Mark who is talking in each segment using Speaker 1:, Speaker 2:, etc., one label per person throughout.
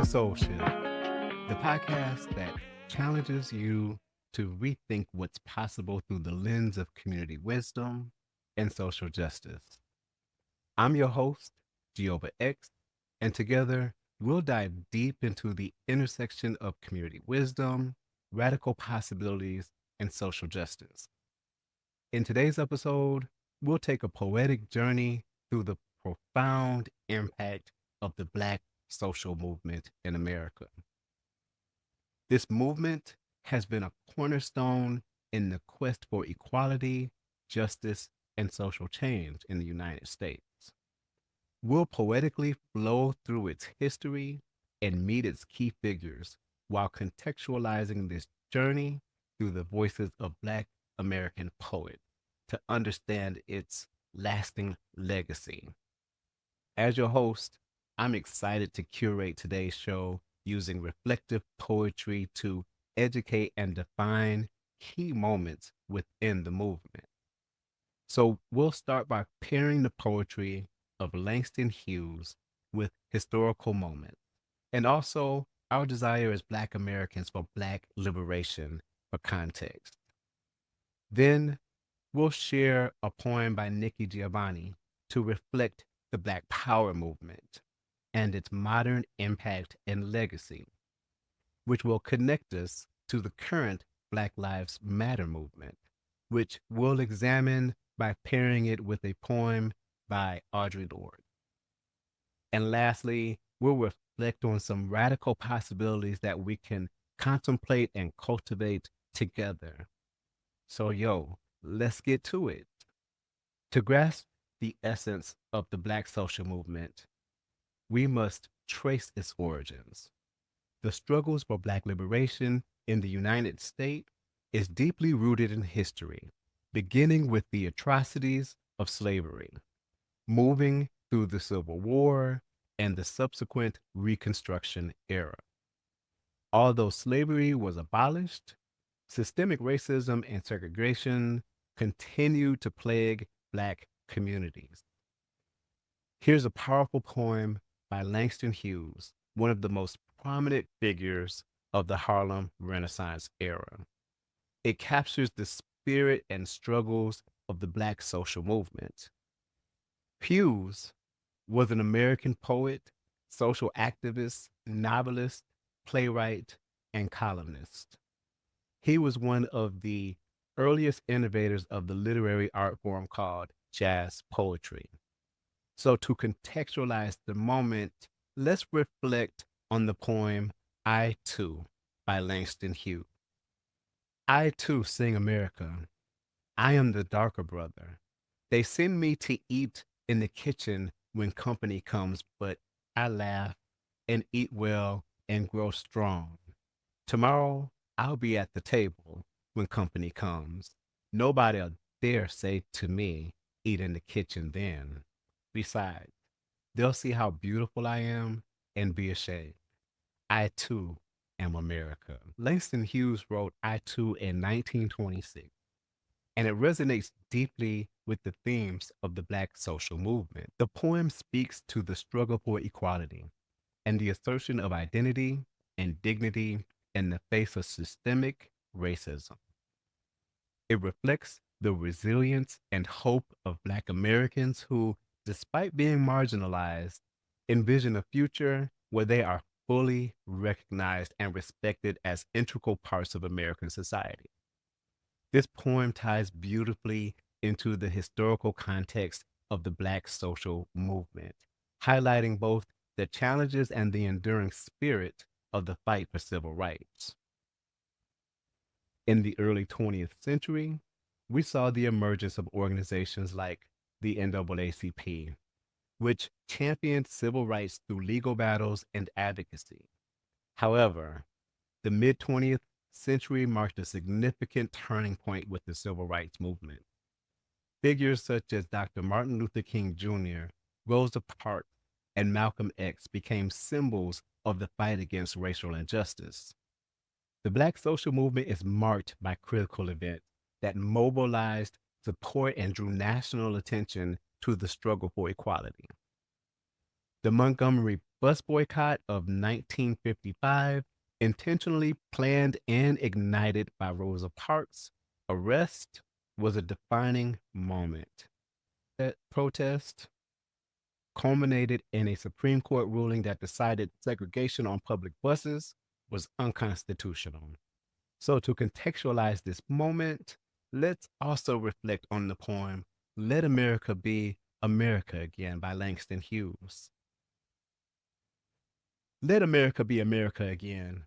Speaker 1: SoulShift, the podcast that challenges you to rethink what's possible through the lens of community wisdom and social justice. I'm your host, JyOba X, and together we'll dive deep into the intersection of community wisdom, radical possibilities, and social justice. In today's episode, we'll take a poetic journey through the profound impact of the Black social movement in America. This movement has been a cornerstone in the quest for equality, justice, and social change in the United States. We'll poetically flow through its history and meet its key figures while contextualizing this journey through the voices of Black American poets to understand its lasting legacy. As your host, I'm excited to curate today's show using reflective poetry to educate and define key moments within the movement. So we'll start by pairing the poetry of Langston Hughes with historical moments, and also our desire as Black Americans for Black liberation for context. Then we'll share a poem by Nikki Giovanni to reflect the Black Power movement and its modern impact and legacy, which will connect us to the current Black Lives Matter movement, which we'll examine by pairing it with a poem by Audre Lorde. And lastly, we'll reflect on some radical possibilities that we can contemplate and cultivate together. So, let's get to it. To grasp the essence of the Black social movement, we must trace its origins. The struggles for Black liberation in the United States is deeply rooted in history, beginning with the atrocities of slavery, moving through the Civil War and the subsequent Reconstruction era. Although slavery was abolished, systemic racism and segregation continued to plague Black communities. Here's a powerful poem by Langston Hughes, one of the most prominent figures of the Harlem Renaissance era. It captures the spirit and struggles of the Black social movement. Hughes was an American poet, social activist, novelist, playwright, and columnist. He was one of the earliest innovators of the literary art form called jazz poetry. So, to contextualize the moment, let's reflect on the poem I Too by Langston Hughes. I too sing America. I am the darker brother. They send me to eat in the kitchen when company comes, but I laugh and eat well and grow strong. Tomorrow, I'll be at the table when company comes. Nobody'll dare say to me, eat in the kitchen then. Besides, they'll see how beautiful I am and be ashamed. I too am America. Langston Hughes wrote I Too in 1926, and it resonates deeply with the themes of the Black social movement. The poem speaks to the struggle for equality and the assertion of identity and dignity in the face of systemic racism. It reflects the resilience and hope of Black Americans who, despite being marginalized, envision a future where they are fully recognized and respected as integral parts of American society. This poem ties beautifully into the historical context of the Black social movement, highlighting both the challenges and the enduring spirit of the fight for civil rights. In the early 20th century, we saw the emergence of organizations like the NAACP, which championed civil rights through legal battles and advocacy. However, the mid 20th century marked a significant turning point with the civil rights movement. Figures such as Dr. Martin Luther King Jr., Rosa Parks, and Malcolm X became symbols of the fight against racial injustice. The Black social movement is marked by critical events that mobilized support and drew national attention to the struggle for equality. The Montgomery bus boycott of 1955, intentionally planned and ignited by Rosa Parks' arrest, was a defining moment. That protest culminated in a Supreme Court ruling that decided segregation on public buses was unconstitutional. So, to contextualize this moment, let's also reflect on the poem Let America Be America Again by Langston Hughes. Let America be America again.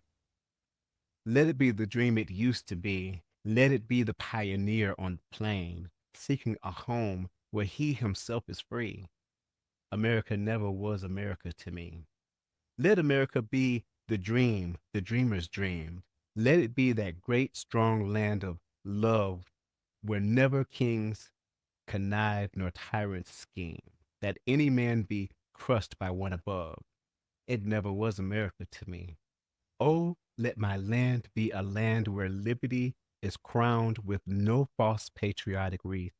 Speaker 1: Let it be the dream it used to be. Let it be the pioneer on the plain, seeking a home where he himself is free. America never was America to me. Let America be the dream, the dreamer's dream. Let it be that great, strong land of love where never kings connive nor tyrants scheme, that any man be crushed by one above. It never was America to me. Oh, let my land be a land where liberty is crowned with no false patriotic wreath,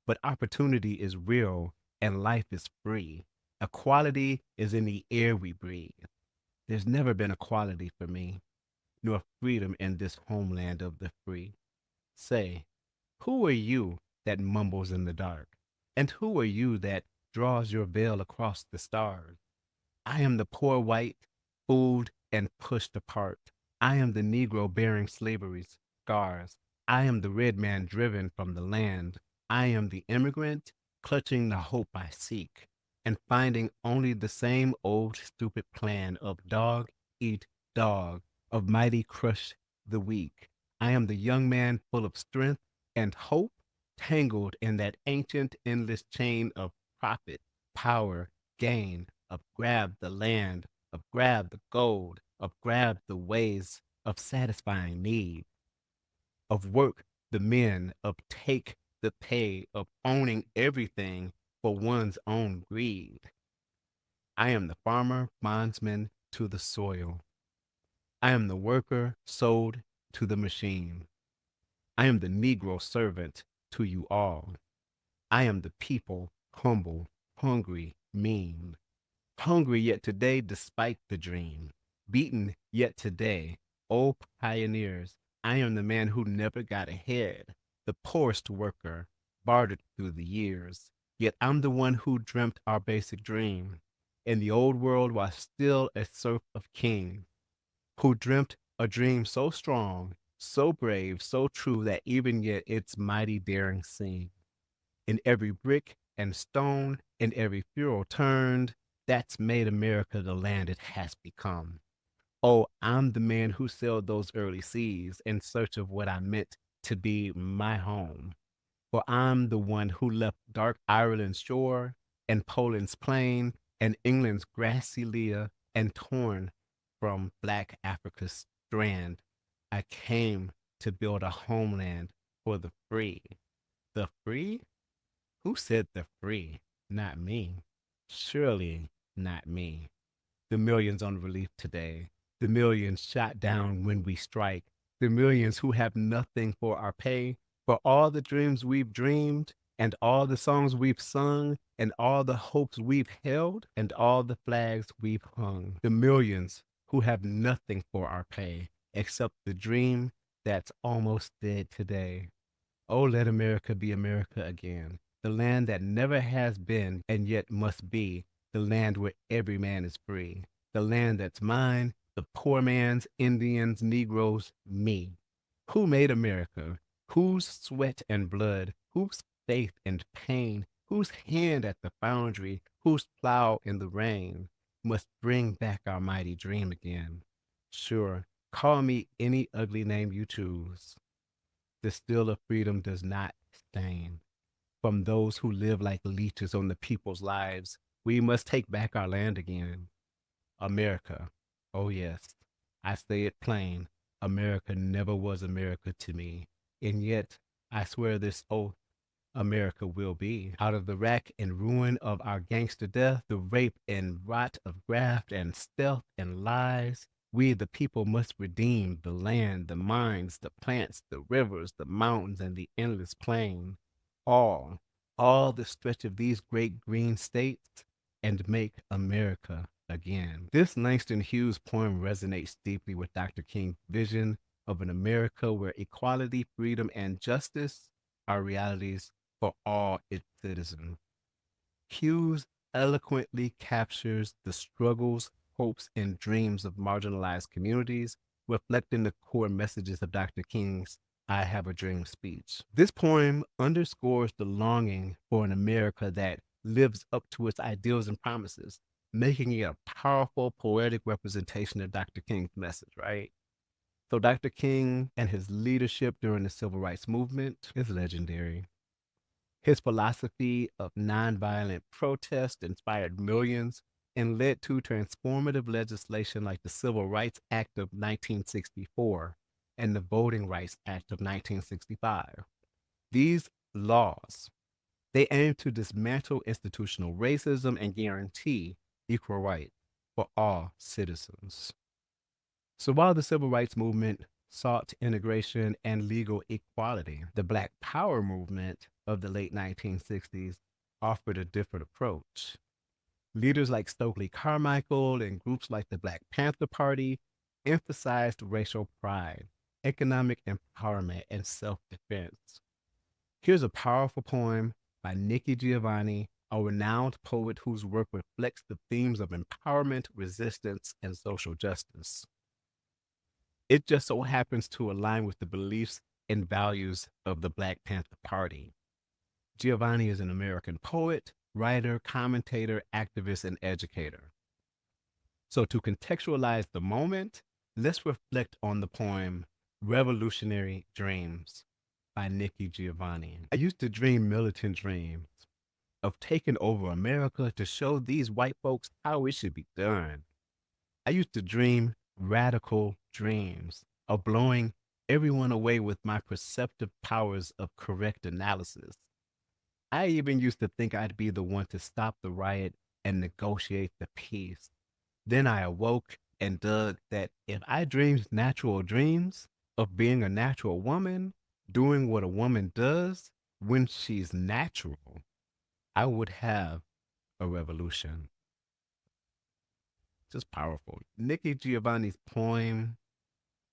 Speaker 1: but opportunity is real and life is free. Equality is in the air we breathe. There's never been equality for me, nor freedom in this homeland of the free. Say, who are you that mumbles in the dark? And who are you that draws your veil across the stars? I am the poor white, fooled and pushed apart. I am the Negro bearing slavery's scars. I am the red man driven from the land. I am the immigrant clutching the hope I seek and finding only the same old stupid plan of dog eat dog, of mighty crush the weak. I am the young man full of strength and hope, tangled in that ancient endless chain of profit, power, gain, of grab the land, of grab the gold, of grab the ways of satisfying need, of work the men, of take the pay, of owning everything for one's own greed. I am the farmer, bondsman to the soil. I am the worker sold to the machine. I am the Negro servant to you all. I am the people, humble, hungry, mean. Hungry yet today despite the dream. Beaten yet today. Oh, pioneers, I am the man who never got ahead. The poorest worker, bartered through the years. Yet I'm the one who dreamt our basic dream. In the old world while still a serf of king. Who dreamt a dream so strong, so brave, so true that even yet its mighty daring sing. In every brick and stone, in every furrow turned, that's made America the land it has become. Oh, I'm the man who sailed those early seas in search of what I meant to be my home. For I'm the one who left dark Ireland's shore and Poland's plain and England's grassy Lea and torn from black Africa's strand. I came to build a homeland for the free. The free? Who said the free? Not me. Surely not me. The millions on relief today, the millions shot down when we strike, the millions who have nothing for our pay, for all the dreams we've dreamed, and all the songs we've sung, and all the hopes we've held, and all the flags we've hung. The millions who have nothing for our pay, except the dream that's almost dead today. Oh, let America be America again, the land that never has been and yet must be, the land where every man is free, the land that's mine, the poor man's, Indians, Negroes, me. Who made America? Whose sweat and blood? Whose faith and pain? Whose hand at the foundry? Whose plow in the rain? Must bring back our mighty dream again. Sure, call me any ugly name you choose. The steel of freedom does not stain. From those who live like leeches on the people's lives, we must take back our land again. America. Oh, yes, I say it plain. America never was America to me. And yet, I swear this oath, America will be. Out of the wreck and ruin of our gangster death, the rape and rot of graft and stealth and lies, we the people must redeem the land, the mines, the plants, the rivers, the mountains, and the endless plain. All, all the stretch of these great green states, and make America again. This Langston Hughes poem resonates deeply with Dr. King's vision of an America where equality, freedom, and justice are realities for all its citizens. Hughes eloquently captures the struggles, hopes, and dreams of marginalized communities, reflecting the core messages of Dr. King's I Have a Dream speech. This poem underscores the longing for an America that lives up to its ideals and promises, making it a powerful poetic representation of Dr. King's message, right? So Dr. King and his leadership during the civil rights movement is legendary. His philosophy of nonviolent protest inspired millions and led to transformative legislation like the Civil Rights Act of 1964 and the Voting Rights Act of 1965. These laws, they aim to dismantle institutional racism and guarantee equal rights for all citizens. So while the civil rights movement sought integration and legal equality, the Black Power movement of the late 1960s offered a different approach. Leaders like Stokely Carmichael and groups like the Black Panther Party emphasized racial pride, economic empowerment, and self defense. Here's a powerful poem by Nikki Giovanni, a renowned poet whose work reflects the themes of empowerment, resistance, and social justice. It just so happens to align with the beliefs and values of the Black Panther Party. Giovanni is an American poet, writer, commentator, activist, and educator. So, to contextualize the moment, let's reflect on the poem Revolutionary Dreams by Nikki Giovanni. I used to dream militant dreams of taking over America to show these white folks how it should be done. I used to dream radical dreams of blowing everyone away with my perceptive powers of correct analysis. I even used to think I'd be the one to stop the riot and negotiate the peace. Then I awoke and dug that if I dreamed natural dreams of being a natural woman, doing what a woman does when she's natural, I would have a revolution. Just powerful. Nikki Giovanni's poem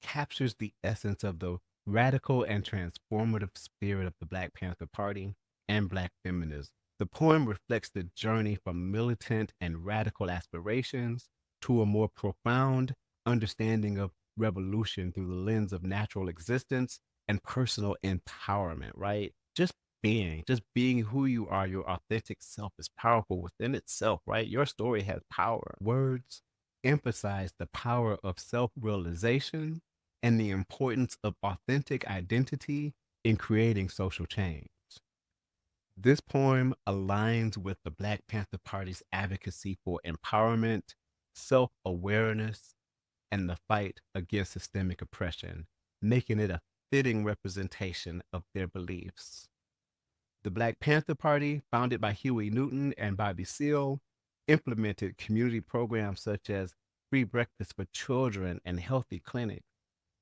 Speaker 1: captures the essence of the radical and transformative spirit of the Black Panther Party and Black feminism. The poem reflects the journey from militant and radical aspirations to a more profound understanding of revolution through the lens of natural existence and personal empowerment, right? Just being who you are, your authentic self is powerful within itself, right? Your story has power. Words emphasize the power of self realization and the importance of authentic identity in creating social change. This poem aligns with the Black Panther Party's advocacy for empowerment, self awareness, and the fight against systemic oppression, making it a fitting representation of their beliefs. The Black Panther Party, founded by Huey Newton and Bobby Seale, implemented community programs such as free breakfast for children and healthy clinics.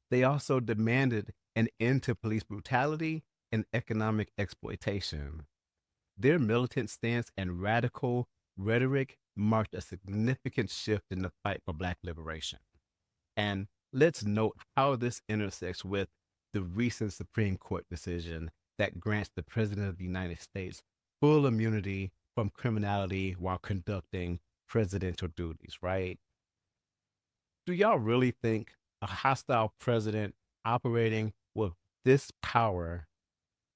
Speaker 1: They also demanded an end to police brutality and economic exploitation. Their militant stance and radical rhetoric marked a significant shift in the fight for Black liberation. And let's note how this intersects with the recent Supreme Court decision that grants the President of the United States full immunity from criminality while conducting presidential duties, right? Do y'all really think a hostile president operating with this power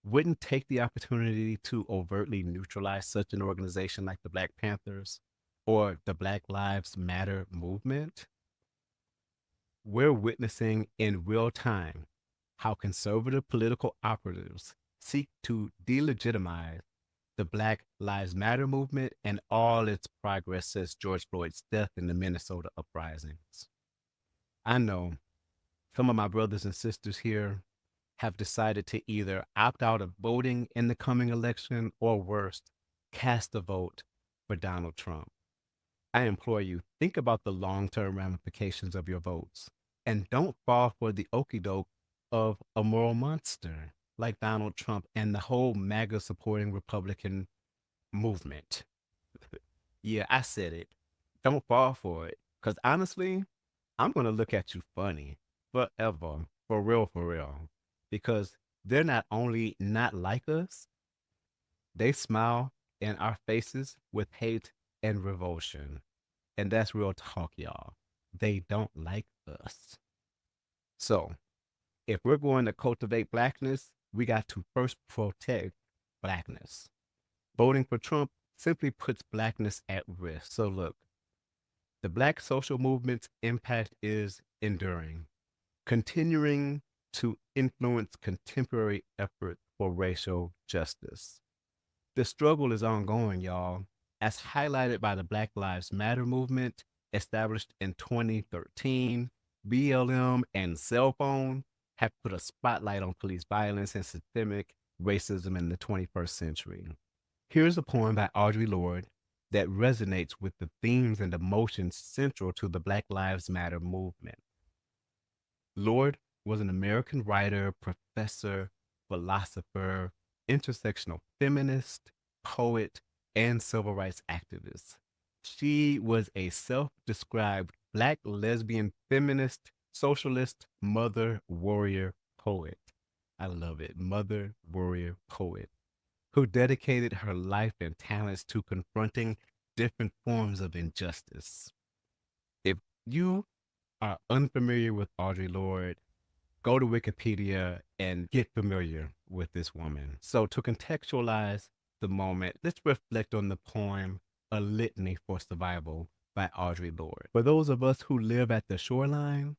Speaker 1: wouldn't take the opportunity to overtly neutralize such an organization like the Black Panthers or the Black Lives Matter movement? We're witnessing in real time how conservative political operatives seek to delegitimize the Black Lives Matter movement and all its progress since George Floyd's death in the Minnesota uprisings. I know some of my brothers and sisters here have decided to either opt out of voting in the coming election or worse, cast a vote for Donald Trump. I implore you, think about the long-term ramifications of your votes and don't fall for the okie doke of a moral monster like Donald Trump and the whole MAGA supporting Republican movement. Yeah, I said it. Don't fall for it. Because honestly, I'm going to look at you funny forever. For real, for real. Because they're not only not like us, they smile in our faces with hate and revulsion. And that's real talk, y'all. They don't like us. So, if we're going to cultivate blackness, we got to first protect blackness. Voting for Trump simply puts blackness at risk. So, look, the black social movement's impact is enduring, continuing to influence contemporary efforts for racial justice. The struggle is ongoing, y'all, as highlighted by the Black Lives Matter movement established in 2013. BLM and cell phone have put a spotlight on police violence and systemic racism in the 21st century. Here's a poem by Audre Lorde that resonates with the themes and emotions central to the Black Lives Matter movement. Lorde was an American writer, professor, philosopher, intersectional feminist, poet, and civil rights activist. She was a self described Black lesbian feminist, socialist, mother, warrior, poet. I love it. Mother, warrior, poet, who dedicated her life and talents to confronting different forms of injustice. If you are unfamiliar with Audre Lorde, go to Wikipedia and get familiar with this woman. So, to contextualize the moment, let's reflect on the poem A Litany for Survival by Audre Lorde. For those of us who live at the shoreline,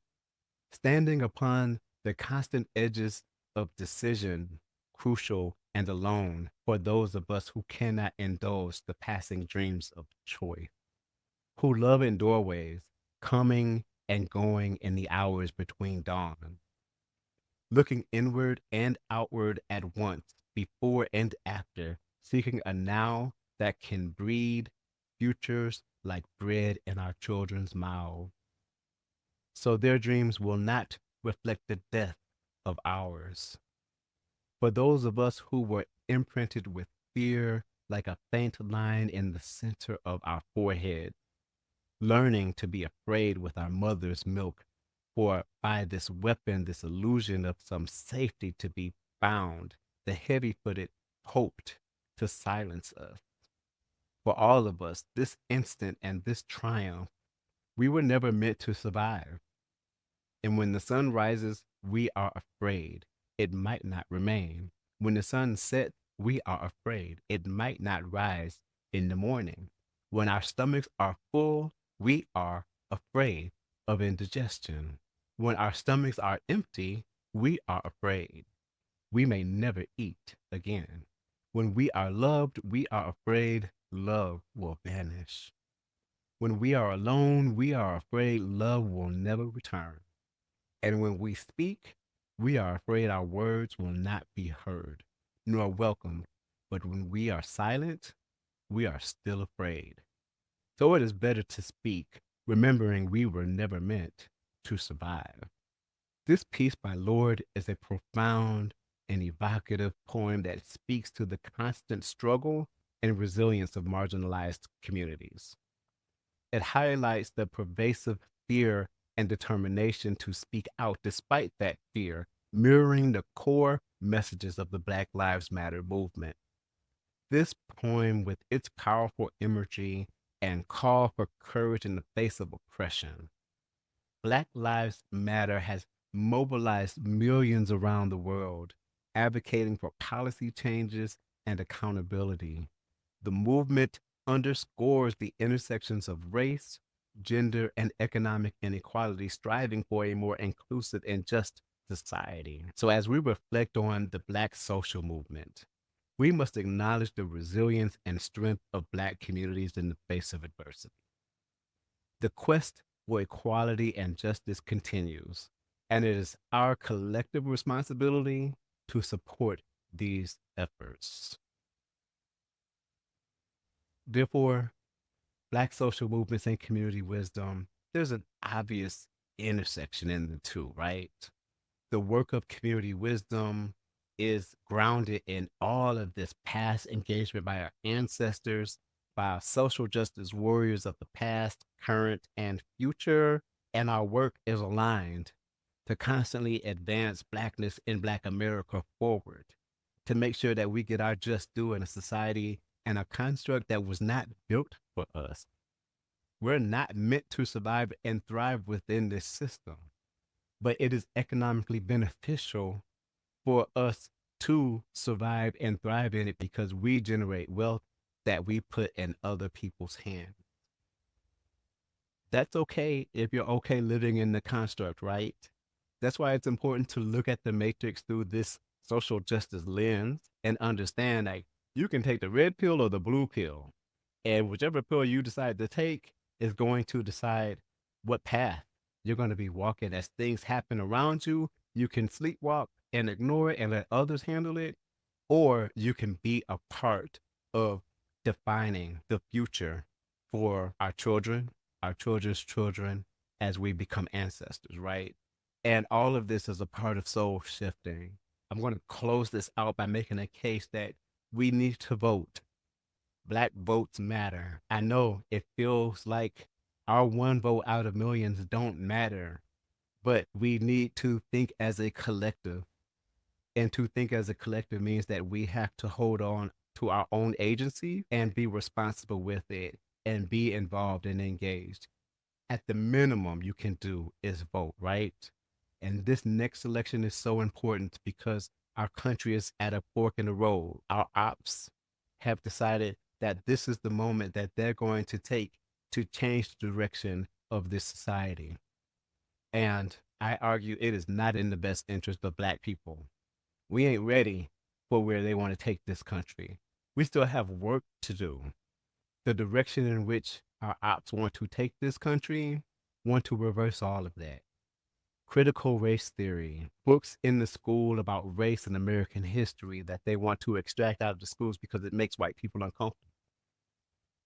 Speaker 1: standing upon the constant edges of decision, crucial and alone for those of us who cannot indulge the passing dreams of choice, who love in doorways, coming and going in the hours between dawn, looking inward and outward at once, before and after, seeking a now that can breed futures like bread in our children's mouths. So their dreams will not reflect the death of ours. For those of us who were imprinted with fear like a faint line in the center of our forehead, learning to be afraid with our mother's milk, for by this weapon, this illusion of some safety to be found, the heavy footed hoped to silence us. For all of us, this instant and this triumph, we were never meant to survive. And when the sun rises, we are afraid it might not remain. When the sun sets, we are afraid it might not rise in the morning. When our stomachs are full, we are afraid of indigestion. When our stomachs are empty, we are afraid we may never eat again. When we are loved, we are afraid love will vanish. When we are alone, we are afraid love will never return. And when we speak, we are afraid our words will not be heard nor welcomed. But when we are silent, we are still afraid. So it is better to speak, remembering we were never meant to survive. This piece by Lorde is a profound and evocative poem that speaks to the constant struggle and resilience of marginalized communities. It highlights the pervasive fear and determination to speak out despite that fear, mirroring the core messages of the Black Lives Matter movement. This poem, with its powerful imagery and call for courage in the face of oppression, Black Lives Matter has mobilized millions around the world, advocating for policy changes and accountability. The movement underscores the intersections of race, gender, and economic inequality, striving for a more inclusive and just society. So, as we reflect on the Black social movement, we must acknowledge the resilience and strength of Black communities in the face of adversity. The quest for equality and justice continues, and it is our collective responsibility to support these efforts. Therefore, Black social movements and community wisdom, there's an obvious intersection in the two, right? The work of community wisdom is grounded in all of this past engagement by our ancestors by social justice warriors of the past, current, and future. And our work is aligned to constantly advance Blackness in Black America forward, to make sure that we get our just due in a society and a construct that was not built for us. We're not meant to survive and thrive within this system, but it is economically beneficial for us to survive and thrive in it because we generate wealth that we put in other people's hands. That's okay if you're okay living in the construct, right? That's why it's important to look at the matrix through this social justice lens and understand that you can take the red pill or the blue pill. And whichever pill you decide to take is going to decide what path you're going to be walking as things happen around you. You can sleepwalk and ignore it and let others handle it, or you can be a part of defining the future for our children, our children's children, as we become ancestors, right? And all of this is a part of soul shifting. I'm going to close this out by making a case that we need to vote. Black votes matter. I know it feels like our one vote out of millions don't matter, but we need to think as a collective. And to think as a collective means that we have to hold on to our own agency and be responsible with it and be involved and engaged. At the minimum you can do is vote, right? And this next election is so important because our country is at a fork in the road. Our ops have decided that this is the moment that they're going to take to change the direction of this society. And I argue it is not in the best interest of Black people. We ain't ready for where they want to take this country. We still have work to do. The direction in which our ops want to take this country want to reverse all of that. Critical race theory, books in the school about race and American history that they want to extract out of the schools because it makes white people uncomfortable.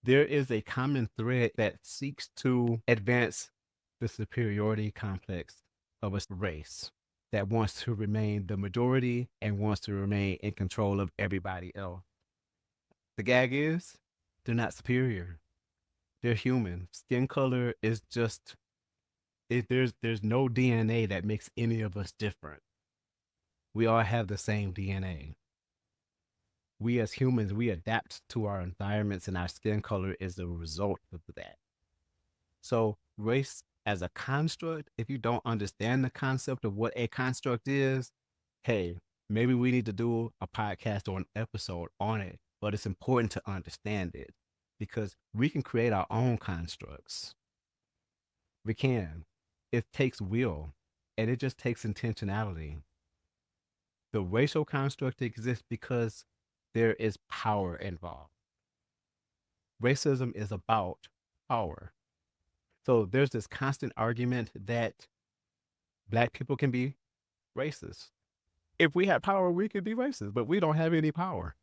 Speaker 1: There is a common thread that seeks to advance the superiority complex of a race that wants to remain the majority and wants to remain in control of everybody else. The gag is, they're not superior. They're human. Skin color is just, there's no DNA that makes any of us different. We all have the same DNA. We as humans, we adapt to our environments, and our skin color is a result of that. So race as a construct, if you don't understand the concept of what a construct is, hey, maybe we need to do a podcast or an episode on it, but it's important to understand it because we can create our own constructs. We can. It takes will, and it just takes intentionality. The racial construct exists because there is power involved. Racism is about power. So there's this constant argument that Black people can be racist. If we had power, we could be racist, but we don't have any power.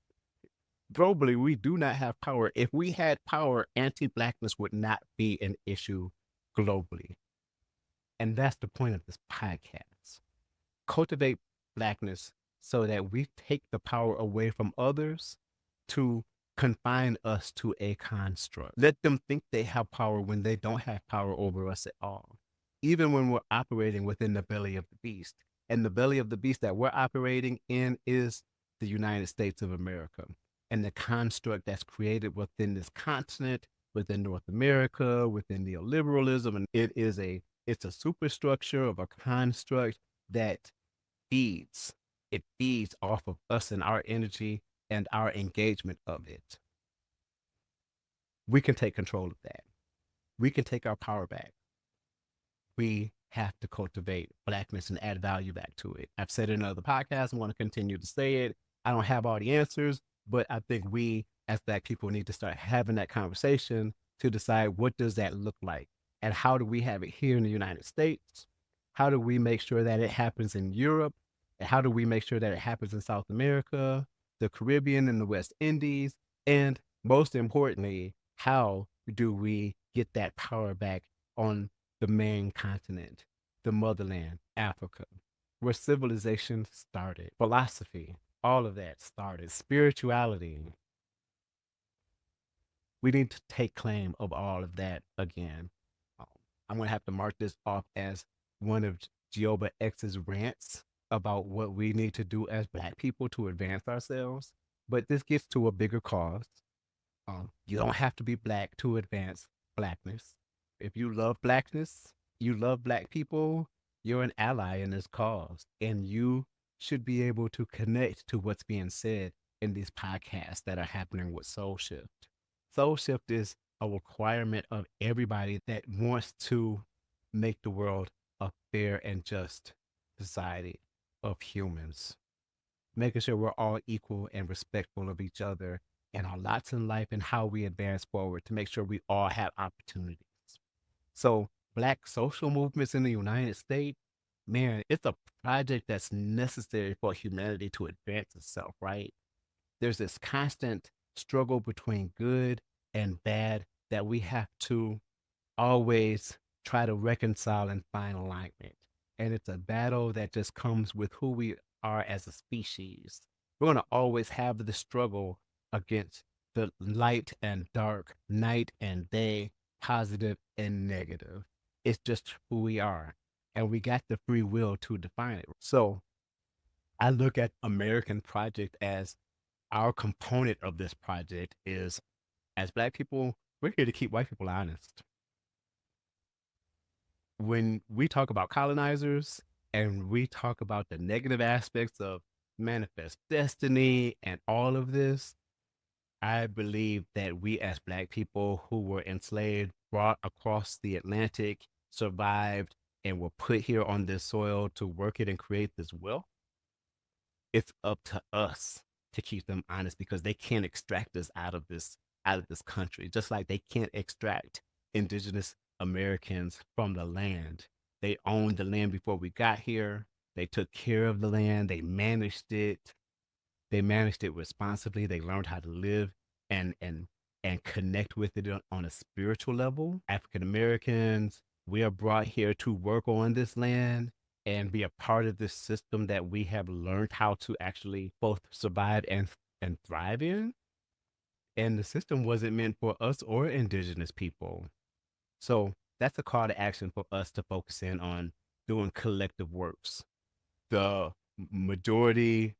Speaker 1: Globally, we do not have power. If we had power, anti-Blackness would not be an issue globally. And that's the point of this podcast. Cultivate Blackness so that we take the power away from others to confine us to a construct. Let them think they have power when they don't have power over us at all. Even when we're operating within the belly of the beast. And the belly of the beast that we're operating in is the United States of America. And the construct that's created within this continent, within North America, within neoliberalism. And it's a superstructure of a construct that feeds. It feeds off of us and our energy and our engagement of it. We can take control of that. We can take our power back. We have to cultivate Blackness and add value back to it. I've said it in other podcasts. I want to continue to say it. I don't have all the answers, but I think we as Black people need to start having that conversation to decide what does that look like and how do we have it here in the United States? How do we make sure that it happens in Europe? And how do we make sure that it happens in South America, the Caribbean, and the West Indies? And most importantly, how do we get that power back on the main continent, the motherland, Africa, where civilization started, philosophy, all of that started, spirituality. We need to take claim of all of that again. Um, I'm going to have to mark this off as one of JyOba X's rants about what we need to do as Black people to advance ourselves. But this gets to a bigger cause. You don't have to be Black to advance Blackness. If you love Blackness, you love Black people, you're an ally in this cause. And you should be able to connect to what's being said in these podcasts that are happening with SoulShift. SoulShift is a requirement of everybody that wants to make the world a fair and just society of humans, making sure we're all equal and respectful of each other and our lots in life and how we advance forward to make sure we all have opportunities. So, Black social movements in the United States, man, it's a project that's necessary for humanity to advance itself, right? There's this constant struggle between good and bad that we have to always try to reconcile and find alignment. And it's a battle that just comes with who we are as a species. We're going to always have the struggle against the light and dark, night and day, positive and negative. It's just who we are. And we got the free will to define it. So I look at American Project as our component of this project is, as Black people, we're here to keep white people honest. When we talk about colonizers and we talk about the negative aspects of manifest destiny and all of this, I believe that we as Black people who were enslaved, brought across the Atlantic, survived, and were put here on this soil to work it and create this wealth, it's up to us to keep them honest because they can't extract us out of this country, just like they can't extract indigenous Americans from the land. They owned the land before we got here. They took care of the land. They managed it. They managed it responsibly. They learned how to live and connect with it on a spiritual level. African Americans, we are brought here to work on this land and be a part of this system that we have learned how to actually both survive and thrive in. And the system wasn't meant for us or indigenous people. So that's a call to action for us to focus in on doing collective works. The majority,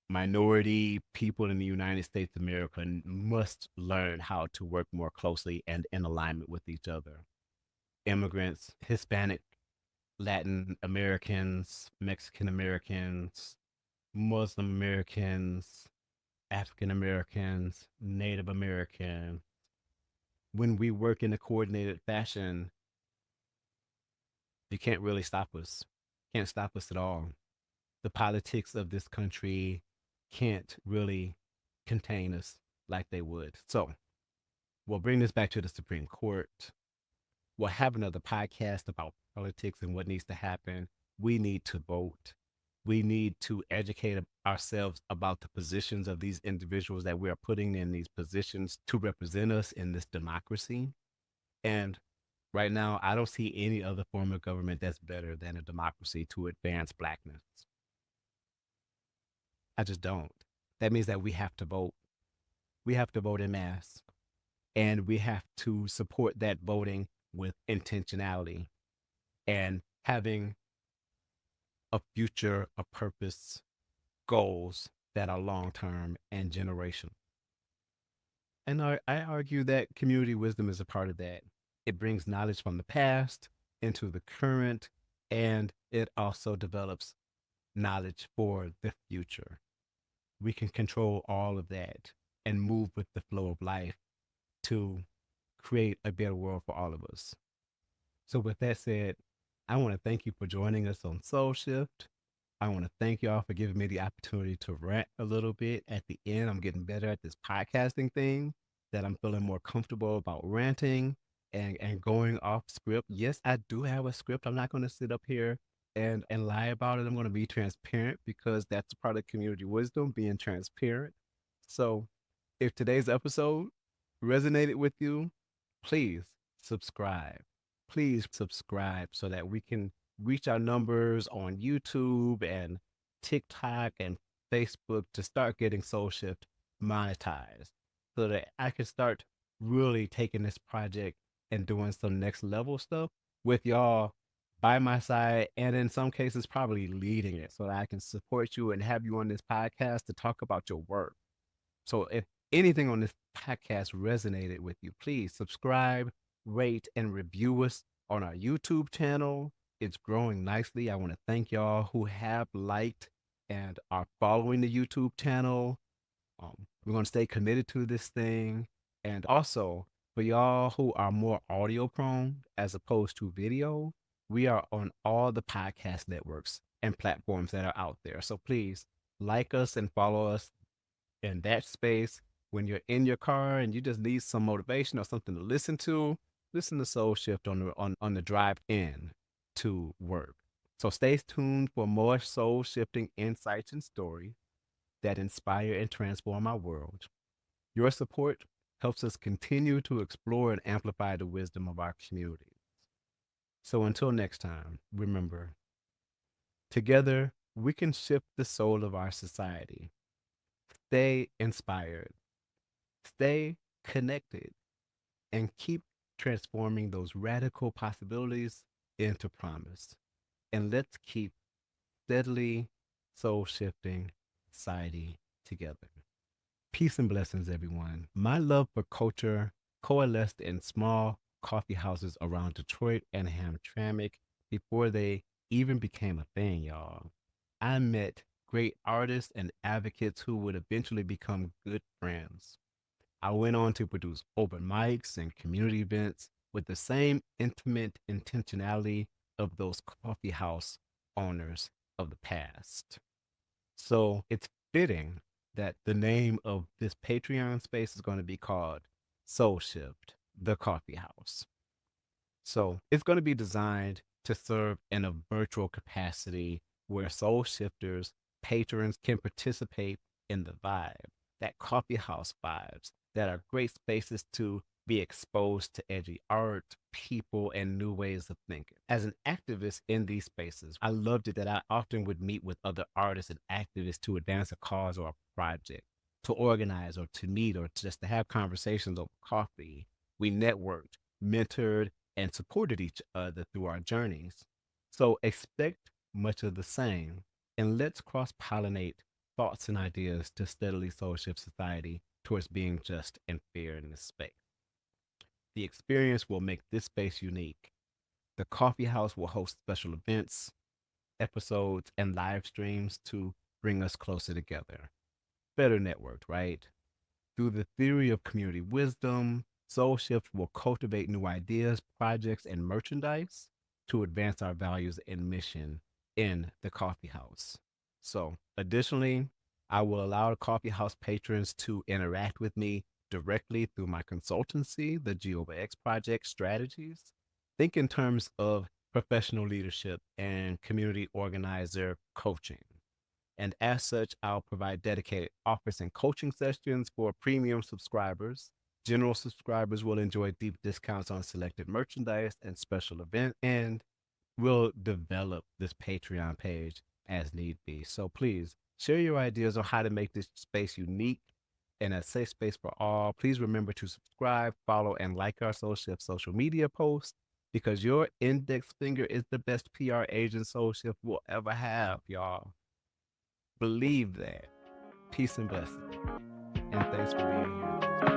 Speaker 1: minority people in the United States of America must learn how to work more closely and in alignment with each other. Immigrants, Hispanic, Latin Americans, Mexican Americans, Muslim Americans, African Americans, Native American. When we work in a coordinated fashion, you can't really stop us. Can't stop us at all. The politics of this country can't really contain us like they would. So we'll bring this back to the Supreme Court. We'll have another podcast about politics and what needs to happen. We need to vote. We need to educate ourselves about the positions of these individuals that we are putting in these positions to represent us in this democracy. And right now, I don't see any other form of government that's better than a democracy to advance Blackness. I just don't. That means that we have to vote. We have to vote in mass. And we have to support that voting with intentionality and having a future, a purpose, goals that are long term and generational. And I argue that community wisdom is a part of that. It brings knowledge from the past into the current, and it also develops knowledge for the future. We can control all of that and move with the flow of life to create a better world for all of us. So, with that said, I want to thank you for joining us on SoulShift. I want to thank y'all for giving me the opportunity to rant a little bit at the end. I'm getting better at this podcasting thing, that I'm feeling more comfortable about ranting and going off script. Yes, I do have a script. I'm not going to sit up here and lie about it. I'm going to be transparent because that's part of community wisdom, being transparent. So if today's episode resonated with you, please subscribe. Please subscribe so that we can reach our numbers on YouTube and TikTok and Facebook to start getting SoulShift monetized so that I can start really taking this project and doing some next level stuff with y'all by my side, and in some cases probably leading it, so that I can support you and have you on this podcast to talk about your work. So if anything on this podcast resonated with you, please subscribe, rate, and review us on our YouTube channel. It's growing nicely. I want to thank y'all who have liked and are following the YouTube channel. We're going to stay committed to this thing. And also, for y'all who are more audio prone as opposed to video, we are on all the podcast networks and platforms that are out there. So please like us and follow us in that space. When you're in your car and you just need some motivation or something to listen to Soul Shift on the drive in to work. So stay tuned for more soul shifting insights and stories that inspire and transform our world. Your support helps us continue to explore and amplify the wisdom of our community. So until next time, remember, together we can shift the soul of our society. Stay inspired, stay connected, and keep transforming those radical possibilities into promise. And let's keep steadily soul shifting society together. Peace and blessings, everyone. My love for culture coalesced in small coffee houses around Detroit and Hamtramck before they even became a thing, y'all. I met great artists and advocates who would eventually become good friends. I went on to produce open mics and community events with the same intimate intentionality of those coffee house owners of the past. So it's fitting that the name of this Patreon space is going to be called Soul Shift, the Coffee House. So it's going to be designed to serve in a virtual capacity where soul shifters, patrons can participate in the vibe, that coffee house vibes that are great spaces to be exposed to edgy art, people, and new ways of thinking. As an activist in these spaces, I loved it that I often would meet with other artists and activists to advance a cause or a project, to organize or to meet or just to have conversations over coffee. We networked, mentored, and supported each other through our journeys. So expect much of the same, and let's cross pollinate thoughts and ideas to steadily soul shift society towards being just and fair in this space. The experience will make this space unique. The coffee house will host special events, episodes, and live streams to bring us closer together. Better networked, right? Through the theory of community wisdom, Soul Shift will cultivate new ideas, projects, and merchandise to advance our values and mission in the coffee house. So, additionally, I will allow the coffee house patrons to interact with me directly through my consultancy, the JyOba X project strategies. Think in terms of professional leadership and community organizer coaching. And as such, I'll provide dedicated office and coaching sessions for premium subscribers. General subscribers will enjoy deep discounts on selected merchandise and special events, and we'll develop this Patreon page as need be. So please share your ideas on how to make this space unique and a safe space for all. Please remember to subscribe, follow, and like our Soul Shift social media posts, because your index finger is the best PR agent Soul Shift will ever have, y'all. Believe that. Peace and blessings. And thanks for being here.